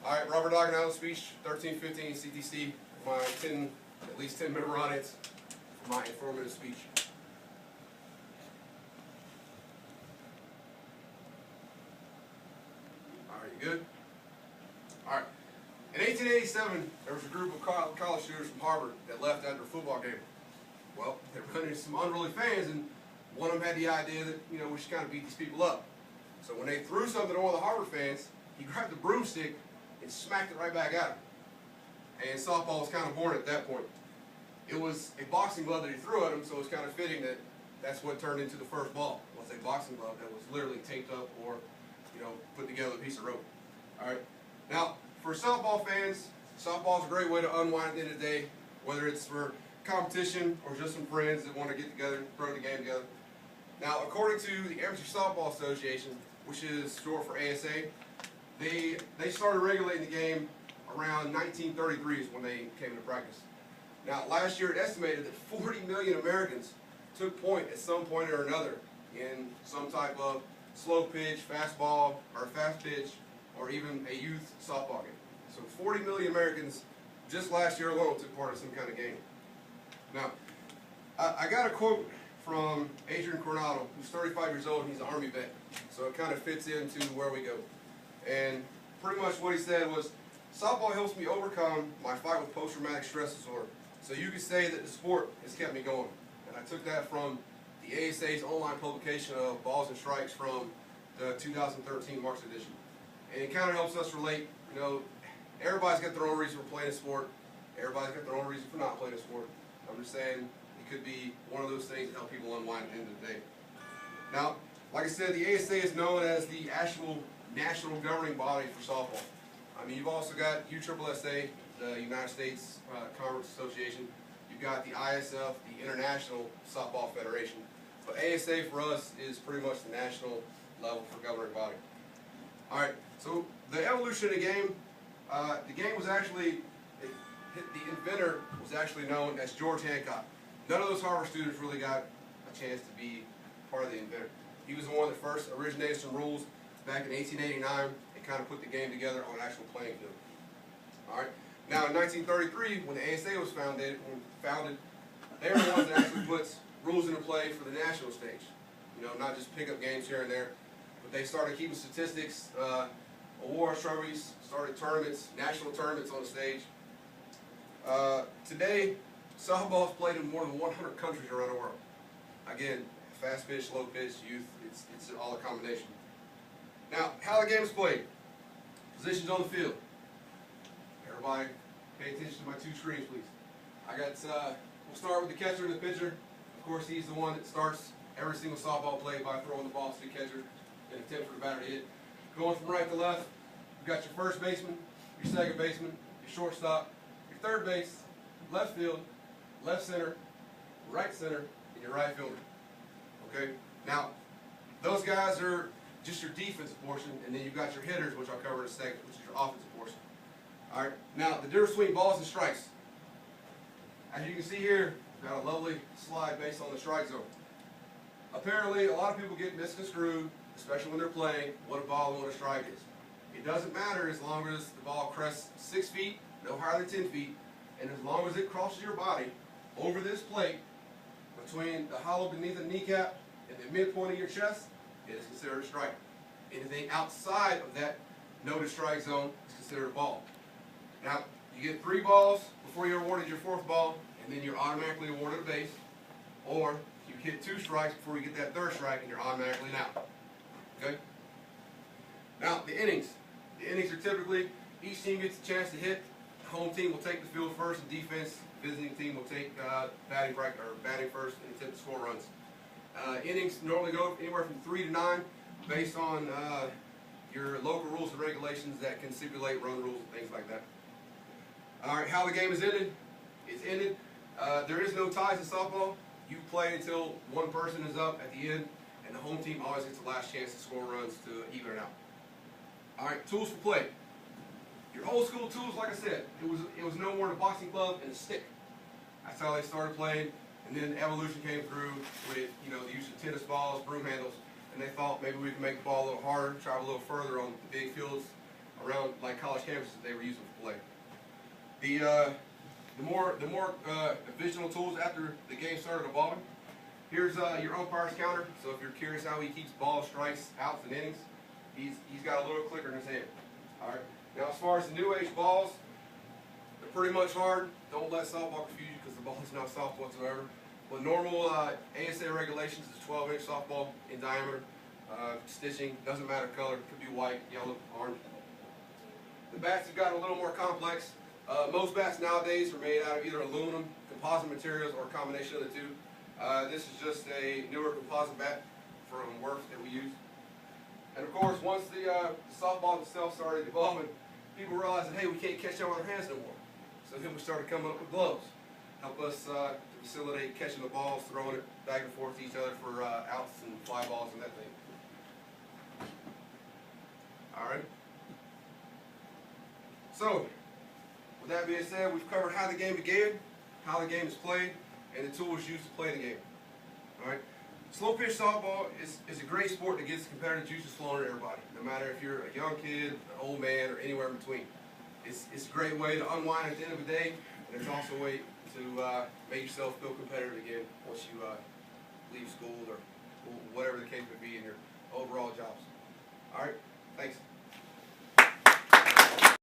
All right, Robert Dachenhausen speech, 1315 CTC, my at least 10-minute audience for my informative speech. All right, you good? All right. In 1887, there was a group of college students from Harvard that left after a football game. Well, they were running into some unruly fans, and one of them had the idea that, we should kind of beat these people up. So when they threw something to one of the Harvard fans, he grabbed the broomstick and smacked it right back at him. And softball was kind of born at that point. It was a boxing glove that he threw at him, so it's kind of fitting that that's what turned into the first ball. Was a boxing glove that was literally taped up or, put together with a piece of rope. All right. Now, for softball fans, softball is a great way to unwind at the end of the day, whether it's for competition or just some friends that want to get together and throw the game together. Now, according to the Amateur Softball Association, which is short for ASA, they started regulating the game around 1933 is when they came into practice. Now, last year it estimated that 40 million Americans took point at some point or another in some type of slow pitch, fastball, or fast pitch, or even a youth softball game. So 40 million Americans just last year alone took part in some kind of game. Now, I got a quote from Adrian Coronado, who's 35 years old and he's an Army vet. So it kind of fits into where we go. And pretty much what he said was, softball helps me overcome my fight with post-traumatic stress disorder. So you could say that the sport has kept me going. And I took that from the ASA's online publication of Balls and Strikes from the 2013 March edition. And it kind of helps us relate, everybody's got their own reason for playing a sport. Everybody's got their own reason for not playing a sport. I'm just saying it could be one of those things that help people unwind at the end of the day. Now, like I said, the ASA is known as the actual national governing body for softball. I mean, you've also got USSSA, the United States Conference Association. You've got the ISF, the International Softball Federation. But ASA for us is pretty much the national level for governing body. All right, so the evolution of the game was actually, the inventor was actually known as George Hancock. None of those Harvard students really got a chance to be part of the inventor. He was the one that first originated some rules back in 1889 and kind of put the game together on an actual playing field. All right. Now, in 1933, when the ASA was founded, they were the ones that actually put rules into play for the national stage. Not just pick up games here and there, but they started keeping statistics, awards, trophies, started tournaments, national tournaments on the stage. Today, softball is played in more than 100 countries around the world. Again, fast pitch, slow pitch, youth, it's all a combination. Now, how the game is played. Positions on the field. Everybody pay attention to my two screens, please. We'll start with the catcher and the pitcher. Of course, he's the one that starts every single softball play by throwing the ball to the catcher and attempt for the batter to hit. Going from right to left, you've got your first baseman, your second baseman, your shortstop, your third base, left field, left center, right center, and your right fielder. Okay? Now, those guys are just your defensive portion, and then you've got your hitters, which I'll cover in a second, which is your offensive portion. All right. Now, the difference between balls and strikes. As you can see here, we've got a lovely slide based on the strike zone. Apparently, a lot of people get misconstrued, especially when they're playing, what a ball and what a strike is. It doesn't matter as long as the ball crests 6 feet, no higher than 10 feet, and as long as it crosses your body over this plate between the hollow beneath the kneecap and the midpoint of your chest, it is considered a strike. Anything outside of that noted strike zone is considered a ball. Now, you get 3 balls before you're awarded your 4th ball, and then you're automatically awarded a base. Or you hit 2 strikes before you get that 3rd strike, and you're automatically out. Okay? Now, the innings. The innings are typically, each team gets a chance to hit. The home team will take the field first, and defense, visiting team will take batting first and attempt to score runs. Innings normally go anywhere from 3 to 9 based on your local rules and regulations that can stipulate run rules and things like that. All right, how the game is ended. It's ended. There is no ties in softball. You play until one person is up at the end, and the home team always gets the last chance to score runs to even it out. All right, tools for play. Your old school tools, like I said, it was no more than a boxing glove and a stick. That's how they started playing, and then evolution came through with the use of tennis balls, broom handles, and they thought maybe we could make the ball a little harder, travel a little further on the big fields around like college campuses that they were using for play. The more divisional tools after the game started evolving. Here's your umpire's counter. So if you're curious how he keeps balls, strikes, outs, and innings, he's got a little clicker in his hand. All right. Now as far as the new age balls, they're pretty much hard. Don't let softball confuse you because the ball is not soft whatsoever. But normal ASA regulations is 12-inch softball in diameter. Stitching, doesn't matter color, could be white, yellow, orange. The bats have gotten a little more complex. Most bats nowadays are made out of either aluminum, composite materials, or a combination of the two. This is just a newer composite bat from Worth that we use. And of course, once the softball itself started evolving, people realized that, hey, we can't catch out with our hands no more. So then we started coming up with gloves. Help us to facilitate catching the balls, throwing it back and forth to each other for outs and fly balls and that thing. All right. So, with that being said, we've covered how the game began, how the game is played, and the tools used to play the game. All right. Slow pitch softball is a great sport that gets competitive juices flowing to everybody, no matter if you're a young kid, an old man, or anywhere in between. It's a great way to unwind at the end of the day, and it's also a way to make yourself feel competitive again once you leave school or whatever the case may be in your overall jobs. All right, thanks.